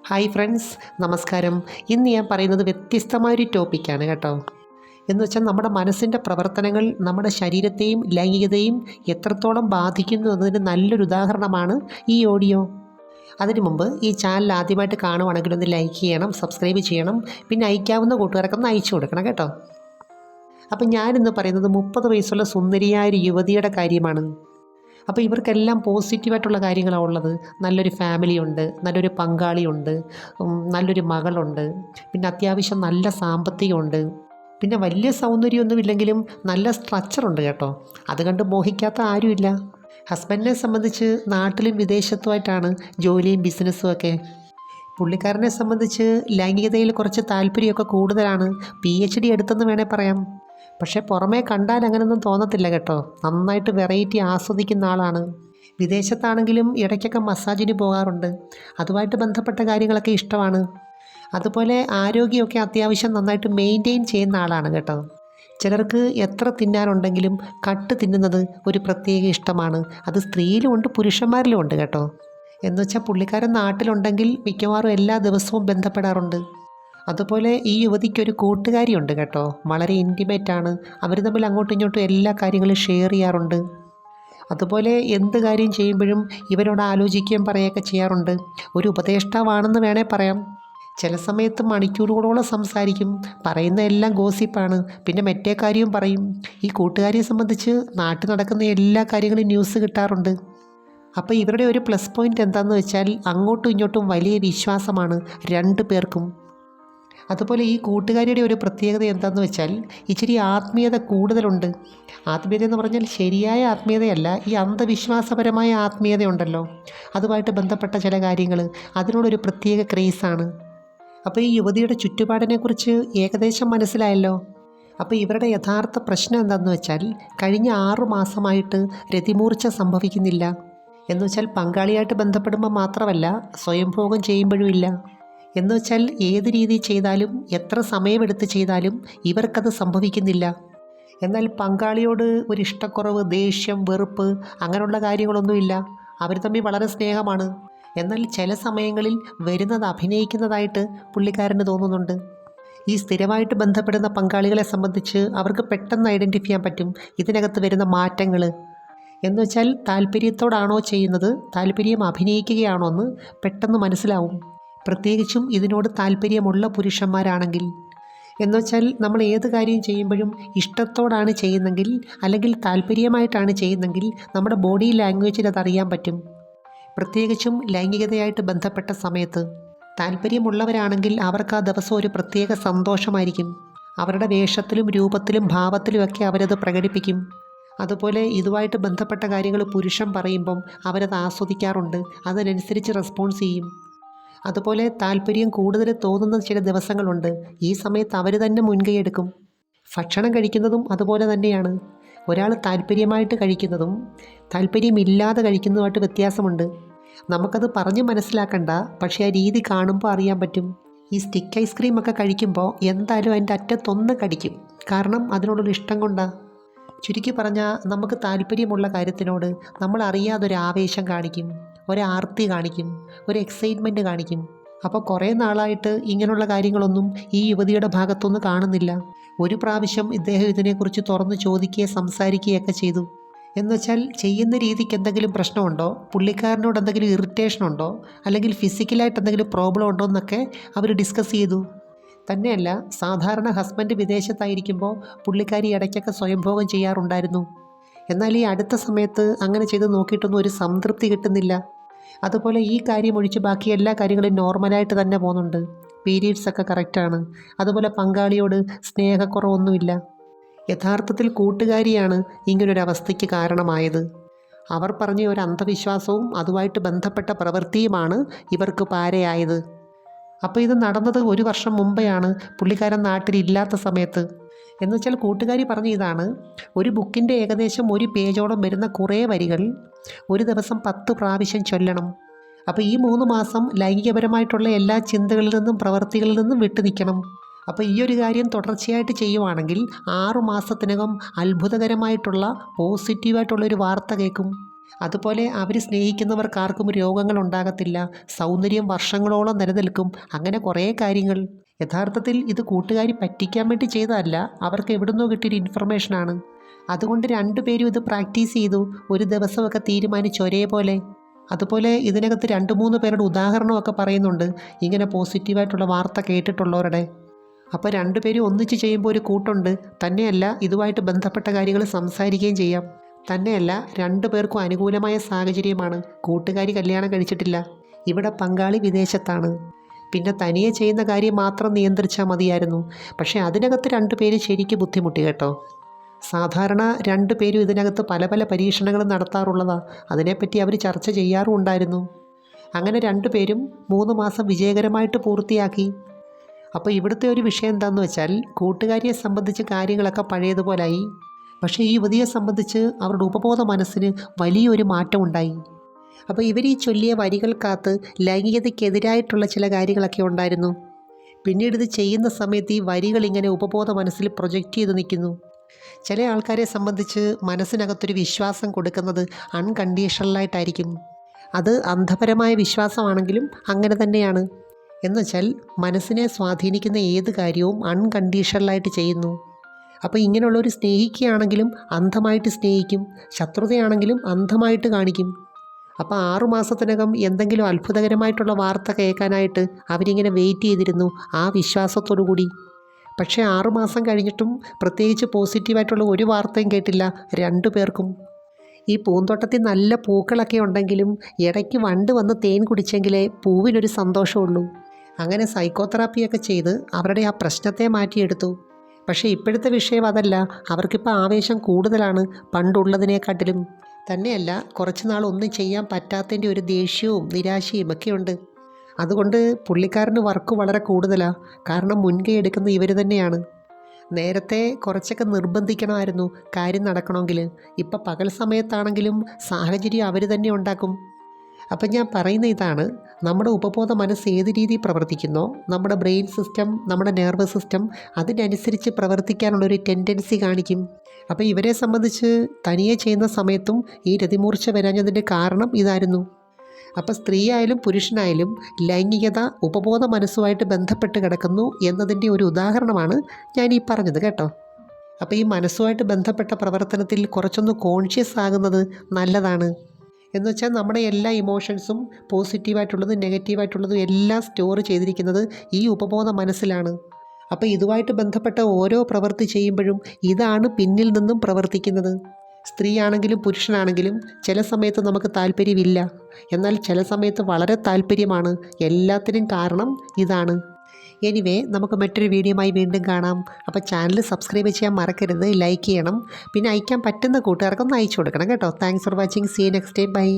Hi friends, നമസ്കാരം. ഇന്ന് ഞാൻ പറയുന്നത് വ്യത്യസ്തമായൊരു ടോപ്പിക്കാണ് കേട്ടോ. എന്ന് വെച്ചാൽ നമ്മുടെ മനസ്സിൻ്റെ പ്രവർത്തനങ്ങൾ നമ്മുടെ ശരീരത്തെയും ലൈംഗികതയും എത്രത്തോളം ബാധിക്കുന്നു എന്നതിന് നല്ലൊരു ഉദാഹരണമാണ് ഈ ഓഡിയോ. അതിനു മുമ്പ് ഈ ചാനൽ ആദ്യമായിട്ട് കാണുവാണെങ്കിൽ ഒന്ന് ലൈക്ക് ചെയ്യണം, സബ്സ്ക്രൈബ് ചെയ്യണം, പിന്നെ അയക്കാവുന്ന കൂട്ടുകാർക്കൊന്ന് അയച്ചു കൊടുക്കണം കേട്ടോ. അപ്പം ഞാനിന്ന് പറയുന്നത് 30 വയസ്സുള്ള സുന്ദരിയായ ഒരു യുവതിയുടെ കാര്യമാണ്. അപ്പോൾ ഇവർക്കെല്ലാം പോസിറ്റീവായിട്ടുള്ള കാര്യങ്ങളാണ് ഉള്ളത്. നല്ലൊരു ഫാമിലിയുണ്ട്, നല്ലൊരു പങ്കാളിയുണ്ട്, നല്ലൊരു മകളുണ്ട്, പിന്നെ അത്യാവശ്യം നല്ല സാമ്പത്തികമുണ്ട്, പിന്നെ വലിയ സൗന്ദര്യമൊന്നുമില്ലെങ്കിലും നല്ല സ്ട്രക്ചറുണ്ട് കേട്ടോ. അത് കണ്ട് മോഹിക്കാത്ത ആരുമില്ല. ഹസ്ബൻഡിനെ സംബന്ധിച്ച് നാട്ടിലും വിദേശത്തുമായിട്ടാണ് ജോലിയും ബിസിനസ്സും ഒക്കെ. പുള്ളിക്കാരനെ സംബന്ധിച്ച് ലൈംഗികതയിൽ കുറച്ച് താല്പര്യമൊക്കെ കൂടുതലാണ്. PhD എടുത്തെന്ന് വേണേൽ പറയാം. പക്ഷേ പുറമേ കണ്ടാൽ അങ്ങനെയൊന്നും തോന്നത്തില്ല കേട്ടോ. നന്നായിട്ട് വെറൈറ്റി ആസ്വദിക്കുന്ന ആളാണ്. വിദേശത്താണെങ്കിലും ഇടയ്ക്കൊക്കെ മസാജിന് പോകാറുണ്ട്. അതുമായിട്ട് ബന്ധപ്പെട്ട കാര്യങ്ങളൊക്കെ ഇഷ്ടമാണ്. അതുപോലെ ആരോഗ്യമൊക്കെ അത്യാവശ്യം നന്നായിട്ട് മെയിൻറ്റെയിൻ ചെയ്യുന്ന ആളാണ് കേട്ടോ. ചിലർക്ക് എത്ര തിന്നാനുണ്ടെങ്കിലും കട്ട് തിന്നുന്നത് ഒരു പ്രത്യേക ഇഷ്ടമാണ്. അത് സ്ത്രീയിലും ഉണ്ട്, പുരുഷന്മാരിലും ഉണ്ട് കേട്ടോ. എന്നുവെച്ചാൽ പുള്ളിക്കാരൻ നാട്ടിലുണ്ടെങ്കിൽ മിക്കവാറും എല്ലാ ദിവസവും ബന്ധപ്പെടാറുണ്ട്. അതുപോലെ ഈ യുവതിക്കൊരു കൂട്ടുകാരിയുണ്ട് കേട്ടോ. വളരെ ഇൻറ്റിമേറ്റാണ്. അവർ തമ്മിൽ അങ്ങോട്ടും ഇങ്ങോട്ടും എല്ലാ കാര്യങ്ങളും ഷെയർ ചെയ്യാറുണ്ട്. അതുപോലെ എന്ത് കാര്യം ചെയ്യുമ്പോഴും ഇവരോട് ആലോചിക്കുകയും പറയുകയൊക്കെ ചെയ്യാറുണ്ട്. ഒരു ഉപദേഷ്ടാവാണെന്ന് വേണേൽ പറയാം. ചില സമയത്ത് മണിക്കൂറുകളോളം സംസാരിക്കും. പറയുന്ന എല്ലാം ഗോസിപ്പാണ്. പിന്നെ മറ്റേ കാര്യവും പറയും. ഈ കൂട്ടുകാരിയെ സംബന്ധിച്ച് നാട്ടിൽ നടക്കുന്ന എല്ലാ കാര്യങ്ങളും ന്യൂസ് കിട്ടാറുണ്ട്. അപ്പോൾ ഇവരുടെ ഒരു പ്ലസ് പോയിൻ്റ് എന്താണെന്ന് വെച്ചാൽ അങ്ങോട്ടും ഇങ്ങോട്ടും വലിയ വിശ്വാസമാണ് രണ്ടു പേർക്കും. അതുപോലെ ഈ കൂട്ടുകാരിയുടെ ഒരു പ്രത്യേകത എന്താണെന്ന് വെച്ചാൽ ഇച്ചിരി ആത്മീയത കൂടുതലുണ്ട്. ആത്മീയത എന്ന് പറഞ്ഞാൽ ശരിയായ ആത്മീയതയല്ല, ഈ അന്ധവിശ്വാസപരമായ ആത്മീയതയുണ്ടല്ലോ, അതുമായിട്ട് ബന്ധപ്പെട്ട ചില കാര്യങ്ങൾ, അതിനോടൊരു പ്രത്യേക ക്രേസാണ്. അപ്പോൾ ഈ യുവതിയുടെ ചുറ്റുപാടിനെക്കുറിച്ച് ഏകദേശം മനസ്സിലായല്ലോ. അപ്പോൾ ഇവരുടെ യഥാർത്ഥ പ്രശ്നം എന്താണെന്ന് വെച്ചാൽ കഴിഞ്ഞ 6 മാസമായിട്ട് രതിമൂർച്ച സംഭവിക്കുന്നില്ല. എന്നുവെച്ചാൽ പങ്കാളിയായിട്ട് ബന്ധപ്പെടുമ്പോൾ മാത്രമല്ല, സ്വയംഭോഗം ചെയ്യുമ്പോഴും ഇല്ല. എന്നുവെച്ചാൽ ഏത് രീതി ചെയ്താലും എത്ര സമയമെടുത്ത് ചെയ്താലും ഇവർക്കത് സംഭവിക്കുന്നില്ല. എന്നാൽ പങ്കാളിയോട് ഒരു ഇഷ്ടക്കുറവ്, ദേഷ്യം, വെറുപ്പ് അങ്ങനെയുള്ള കാര്യങ്ങളൊന്നുമില്ല. അവർ തമ്മിൽ വളരെ സ്നേഹമാണ്. എന്നാൽ ചില സമയങ്ങളിൽ വരുന്നത് അഭിനയിക്കുന്നതായിട്ട് പുള്ളിക്കാരന് തോന്നുന്നുണ്ട്. ഈ സ്ഥിരമായിട്ട് ബന്ധപ്പെടുന്ന പങ്കാളികളെ സംബന്ധിച്ച് അവർക്ക് പെട്ടെന്ന് ഐഡൻറ്റിഫൈ ചെയ്യാൻ പറ്റും ഇതിനകത്ത് വരുന്ന മാറ്റങ്ങൾ. എന്നുവെച്ചാൽ താല്പര്യത്തോടാണോ ചെയ്യുന്നത്, താല്പര്യം അഭിനയിക്കുകയാണോ എന്ന് പെട്ടെന്ന് മനസ്സിലാവും. പ്രത്യേകിച്ചും ഇതിനോട് താല്പര്യമുള്ള പുരുഷന്മാരാണെങ്കിൽ. എന്നുവെച്ചാൽ നമ്മൾ ഏത് കാര്യം ചെയ്യുമ്പോഴും ഇഷ്ടത്തോടാണ് ചെയ്യുന്നെങ്കിൽ, അല്ലെങ്കിൽ താല്പര്യമായിട്ടാണ് ചെയ്യുന്നെങ്കിൽ നമ്മുടെ ബോഡി ലാംഗ്വേജിൽ അതറിയാൻ പറ്റും. പ്രത്യേകിച്ചും ലൈംഗികതയായിട്ട് ബന്ധപ്പെട്ട സമയത്ത് താല്പര്യമുള്ളവരാണെങ്കിൽ അവർക്ക് ആ ദിവസം ഒരു പ്രത്യേക സന്തോഷമായിരിക്കും. അവരുടെ വേഷത്തിലും രൂപത്തിലും ഭാവത്തിലുമൊക്കെ അവരത് പ്രകടിപ്പിക്കും. അതുപോലെ ഇതുമായിട്ട് ബന്ധപ്പെട്ട കാര്യങ്ങൾ പുരുഷൻ പറയുമ്പം അവരത് ആസ്വദിക്കാറുണ്ട്. അതിനനുസരിച്ച് റെസ്പോൺസ് ചെയ്യും. അതുപോലെ താല്പര്യം കൂടുതൽ തോന്നുന്ന ചില ദിവസങ്ങളുണ്ട്. ഈ സമയത്ത് അവർ തന്നെ മുൻകൈയെടുക്കും. ഭക്ഷണം കഴിക്കുന്നതും അതുപോലെ തന്നെയാണ്. ഒരാൾ താല്പര്യമായിട്ട് കഴിക്കുന്നതും താല്പര്യമില്ലാതെ കഴിക്കുന്നതുമായിട്ട് വ്യത്യാസമുണ്ട്. നമുക്കത് പറഞ്ഞ് മനസ്സിലാക്കണ്ട, പക്ഷേ ആ രീതി കാണുമ്പോൾ അറിയാൻ പറ്റും. ഈ സ്റ്റിക്ക് ഐസ്ക്രീം ഒക്കെ കഴിക്കുമ്പോൾ എന്തായാലും അതിൻ്റെ അറ്റത്തൊന്ന് കടിക്കും. കാരണം അതിനോടൊരു ഇഷ്ടം കൊണ്ടാണ്. ചുരുക്കി പറഞ്ഞാൽ നമുക്ക് താല്പര്യമുള്ള കാര്യത്തിനോട് നമ്മൾ അറിയാതൊരു ആവേശം കാണിക്കും, ഒരാർത്തി കാണിക്കും, ഒരു എക്സൈറ്റ്മെൻറ്റ് കാണിക്കും. അപ്പോൾ കുറേ നാളായിട്ട് ഇങ്ങനെയുള്ള കാര്യങ്ങളൊന്നും ഈ യുവതിയുടെ ഭാഗത്തൊന്നും കാണുന്നില്ല. ഒരു പ്രാവശ്യം ഇദ്ദേഹം ഇതിനെക്കുറിച്ച് തുറന്ന് ചോദിക്കുകയും സംസാരിക്കുകയൊക്കെ ചെയ്തു. എന്നുവെച്ചാൽ ചെയ്യുന്ന രീതിക്ക് എന്തെങ്കിലും പ്രശ്നമുണ്ടോ, പുള്ളിക്കാരനോട് എന്തെങ്കിലും ഇറിറ്റേഷൻ ഉണ്ടോ, അല്ലെങ്കിൽ ഫിസിക്കലായിട്ട് എന്തെങ്കിലും പ്രോബ്ലം ഉണ്ടോ എന്നൊക്കെ അവർ ഡിസ്കസ് ചെയ്തു. തന്നെയല്ല, സാധാരണ ഹസ്ബൻഡ് വിദേശത്തായിരിക്കുമ്പോൾ പുള്ളിക്കാരി ഇടയ്ക്കൊക്കെ സ്വയംഭോഗം ചെയ്യാറുണ്ടായിരുന്നു. എന്നാൽ ഈ അടുത്ത സമയത്ത് അങ്ങനെ ചെയ്ത് നോക്കിയിട്ടൊന്നും ഒരു സംതൃപ്തി കിട്ടുന്നില്ല. അതുപോലെ ഈ കാര്യം ഒഴിച്ച് ബാക്കി എല്ലാ കാര്യങ്ങളും നോർമലായിട്ട് തന്നെ പോകുന്നുണ്ട്. പീരീഡ്സ് ഒക്കെ കറക്റ്റാണ്. അതുപോലെ പങ്കാളിയോട് സ്നേഹക്കുറവൊന്നുമില്ല. യഥാർത്ഥത്തിൽ കൂട്ടുകാരിയാണ് ഇങ്ങനൊരവസ്ഥയ്ക്ക് കാരണമായത്. അവർ പറഞ്ഞ ഒരു അന്ധവിശ്വാസവും അതുമായിട്ട് ബന്ധപ്പെട്ട പ്രവൃത്തിയുമാണ് ഇവർക്ക് പാരയായത്. അപ്പോൾ ഇത് നടന്നത് 1 വർഷം മുമ്പെയാണ്, പുള്ളിക്കാരൻ നാട്ടിലില്ലാത്ത സമയത്ത്. എന്നുവെച്ചാൽ കൂട്ടുകാരി പറഞ്ഞ ഇതാണ്: ഒരു ബുക്കിൻ്റെ ഏകദേശം 1 പേജോളം വരുന്ന കുറേ വരികൾ ഒരു ദിവസം 10 പ്രാവശ്യം ചൊല്ലണം. അപ്പോൾ ഈ 3 മാസം ലൈംഗികപരമായിട്ടുള്ള എല്ലാ ചിന്തകളിൽ നിന്നും പ്രവൃത്തികളിൽ നിന്നും വിട്ടു നിൽക്കണം. അപ്പോൾ ഈ ഒരു കാര്യം തുടർച്ചയായിട്ട് ചെയ്യുവാണെങ്കിൽ 6 മാസത്തിനകം അത്ഭുതകരമായിട്ടുള്ള പോസിറ്റീവായിട്ടുള്ളൊരു വാർത്ത കേൾക്കും. അതുപോലെ അവർ സ്നേഹിക്കുന്നവർക്കാർക്കും രോഗങ്ങൾ ഉണ്ടാകത്തില്ല, സൗന്ദര്യം വർഷങ്ങളോളം നിലനിൽക്കും, അങ്ങനെ കുറേ കാര്യങ്ങൾ. യഥാർത്ഥത്തിൽ ഇത് കൂട്ടുകാരി പറ്റിക്കാൻ വേണ്ടി ചെയ്തതല്ല, അവർക്ക് എവിടുന്നോ കിട്ടിയൊരു ഇൻഫർമേഷനാണ്. അതുകൊണ്ട് രണ്ടുപേരും ഇത് പ്രാക്ടീസ് ചെയ്തു, ഒരു ദിവസമൊക്കെ തീരുമാനിച്ച് ഒരേപോലെ. അതുപോലെ ഇതിനകത്ത് 2-3 പേരുടെ ഉദാഹരണമൊക്കെ പറയുന്നുണ്ട്, ഇങ്ങനെ പോസിറ്റീവായിട്ടുള്ള വാർത്ത കേട്ടിട്ടുള്ളവരുടെ. അപ്പോൾ രണ്ടുപേരും ഒന്നിച്ച് ചെയ്യുമ്പോൾ ഒരു കൂട്ടുണ്ട്. തന്നെയല്ല, ഇതുമായിട്ട് ബന്ധപ്പെട്ട കാര്യങ്ങൾ സംസാരിക്കുകയും ചെയ്യാം. തന്നെയല്ല, 2 പേർക്കും അനുകൂലമായ സാഹചര്യമാണ്. കൂട്ടുകാരി കല്യാണം കഴിച്ചിട്ടില്ല, ഇവിടെ പങ്കാളി വിദേശത്താണ്. പിന്നെ തനിയെ ചെയ്യുന്ന കാര്യം മാത്രം നിയന്ത്രിച്ചാൽ മതിയായിരുന്നു. പക്ഷേ അതിനകത്ത് 2 പേര് ശരിക്കും ബുദ്ധിമുട്ടി കേട്ടോ. സാധാരണ 2 പേരും ഇതിനകത്ത് പല പല പരീക്ഷണങ്ങളും നടത്താറുള്ളതാണ്. അതിനെപ്പറ്റി അവർ ചർച്ച ചെയ്യാറുമുണ്ടായിരുന്നു. അങ്ങനെ 2 പേരും 3 മാസം വിജയകരമായിട്ട് പൂർത്തിയാക്കി. അപ്പോൾ ഇവിടുത്തെ ഒരു വിഷയം എന്താണെന്ന് വെച്ചാൽ, കൂട്ടുകാരിയെ സംബന്ധിച്ച് കാര്യങ്ങളൊക്കെ പഴയതുപോലായി. പക്ഷേ ഈ യുവതിയെ സംബന്ധിച്ച് അവരുടെ ഉപബോധ മനസ്സിന് വലിയൊരു മാറ്റമുണ്ടായി. അപ്പോൾ ഇവർ ഈ ചൊല്ലിയ വരികൾക്കകത്ത് ലൈംഗികതയ്ക്കെതിരായിട്ടുള്ള ചില കാര്യങ്ങളൊക്കെ ഉണ്ടായിരുന്നു. പിന്നീട് ഇത് ചെയ്യുന്ന സമയത്ത് ഈ വരികൾ ഇങ്ങനെ ഉപബോധ മനസ്സിൽ പ്രൊജക്റ്റ് ചെയ്ത് നിൽക്കുന്നു. ചില ആൾക്കാരെ സംബന്ധിച്ച് മനസ്സിനകത്തൊരു വിശ്വാസം കൊടുക്കുന്നത് അൺകണ്ടീഷണലായിട്ടായിരിക്കും. അത് അന്ധപരമായ വിശ്വാസമാണെങ്കിലും അങ്ങനെ തന്നെയാണ്. എന്നുവെച്ചാൽ മനസ്സിനെ സ്വാധീനിക്കുന്ന ഏത് കാര്യവും അൺകണ്ടീഷണലായിട്ട് ചെയ്യുന്നു. അപ്പോൾ ഇങ്ങനെയുള്ളവർ സ്നേഹിക്കുകയാണെങ്കിലും അന്ധമായിട്ട് സ്നേഹിക്കും, ശത്രുതയാണെങ്കിലും അന്ധമായിട്ട് കാണിക്കും. അപ്പോൾ 6 മാസത്തിനകം എന്തെങ്കിലും അത്ഭുതകരമായിട്ടുള്ള വാർത്ത കേൾക്കാനായിട്ട് അവരിങ്ങനെ വെയിറ്റ് ചെയ്തിരുന്നു, ആ വിശ്വാസത്തോടു കൂടി. പക്ഷേ 6 മാസം കഴിഞ്ഞിട്ടും പ്രത്യേകിച്ച് പോസിറ്റീവായിട്ടുള്ള ഒരു വാർത്തയും കേട്ടില്ല 2 പേർക്കും. ഈ പൂന്തോട്ടത്തിൽ നല്ല പൂക്കളൊക്കെ ഉണ്ടെങ്കിലും ഇടയ്ക്ക് വണ്ട് വന്ന് തേൻ കുടിച്ചെങ്കിലേ പൂവിനൊരു സന്തോഷമുള്ളൂ. അങ്ങനെ സൈക്കോതെറാപ്പിയൊക്കെ ചെയ്ത് അവരുടെ ആ പ്രശ്നത്തെ മാറ്റിയെടുത്തു. പക്ഷേ ഇപ്പോഴത്തെ വിഷയം അതല്ല, അവർക്കിപ്പോൾ ആവേശം കൂടുതലാണ് പണ്ടുള്ളതിനെക്കാട്ടിലും. തന്നെയല്ല, കുറച്ച് നാൾ ഒന്നും ചെയ്യാൻ പറ്റാത്തതിൻ്റെ ഒരു ദേഷ്യവും നിരാശയും ഒക്കെയുണ്ട്. അതുകൊണ്ട് പുള്ളിക്കാരന് വർക്ക് വളരെ കൂടുതലാണ്. കാരണം മുൻകൈ എടുക്കുന്ന ഇവർ തന്നെയാണ്. നേരത്തെ കുറച്ചൊക്കെ നിർബന്ധിക്കണമായിരുന്നു കാര്യം നടക്കണമെങ്കിൽ. ഇപ്പം പകൽ സമയത്താണെങ്കിലും സാഹചര്യം അവർ തന്നെ ഉണ്ടാക്കും. അപ്പം ഞാൻ പറയുന്ന ഇതാണ്, നമ്മുടെ ഉപബോധ മനസ്സ് ഏത് രീതിയിൽ പ്രവർത്തിക്കുന്നോ നമ്മുടെ ബ്രെയിൻ സിസ്റ്റം, നമ്മുടെ നെർവസ് സിസ്റ്റം അതിനനുസരിച്ച് പ്രവർത്തിക്കാനുള്ളൊരു ടെൻഡൻസി കാണിക്കും. അപ്പോൾ ഇവരെ സംബന്ധിച്ച് തനിയെ ചെയ്യുന്ന സമയത്തും ഈ രതിമൂർച്ച വരാഞ്ഞതിൻ്റെ കാരണം ഇതായിരുന്നു. അപ്പോൾ സ്ത്രീ ആയാലും പുരുഷനായാലും ലൈംഗികത ഉപബോധ മനസ്സുമായിട്ട് ബന്ധപ്പെട്ട് കിടക്കുന്നു എന്നതിൻ്റെ ഒരു ഉദാഹരണമാണ് ഞാൻ ഈ പറഞ്ഞത് കേട്ടോ. അപ്പോൾ ഈ മനസ്സുമായിട്ട് ബന്ധപ്പെട്ട പ്രവർത്തനത്തിൽ കുറച്ചൊന്ന് കോൺഷ്യസ് ആകുന്നത് നല്ലതാണ്. എന്നുവെച്ചാൽ നമ്മുടെ എല്ലാ ഇമോഷൻസും പോസിറ്റീവായിട്ടുള്ളതും നെഗറ്റീവായിട്ടുള്ളതും എല്ലാം സ്റ്റോർ ചെയ്തിരിക്കുന്നത് ഈ ഉപബോധ മനസ്സിലാണ്. അപ്പോൾ ഇതുമായിട്ട് ബന്ധപ്പെട്ട ഓരോ പ്രവൃത്തി ചെയ്യുമ്പോഴും ഇതാണ് പിന്നിൽ നിന്നും പ്രവർത്തിക്കുന്നത്. സ്ത്രീ ആണെങ്കിലും പുരുഷനാണെങ്കിലും ചില സമയത്ത് നമുക്ക് താല്പര്യമില്ല, എന്നാൽ ചില സമയത്ത് വളരെ താല്പര്യമാണ്. എല്ലാത്തിനും കാരണം ഇതാണ്. എനിവേ, നമുക്ക് മറ്റൊരു വീഡിയോയുമായി വീണ്ടും കാണാം. അപ്പോൾ ചാനൽ സബ്സ്ക്രൈബ് ചെയ്യാൻ മറക്കരുത്, ലൈക്ക് ചെയ്യണം. പിന്നെ അയക്കാൻ പറ്റുന്ന കൂട്ടുകാർക്കൊന്ന് അയച്ചു കൊടുക്കണം കേട്ടോ. Thanks for watching. See you next time. By.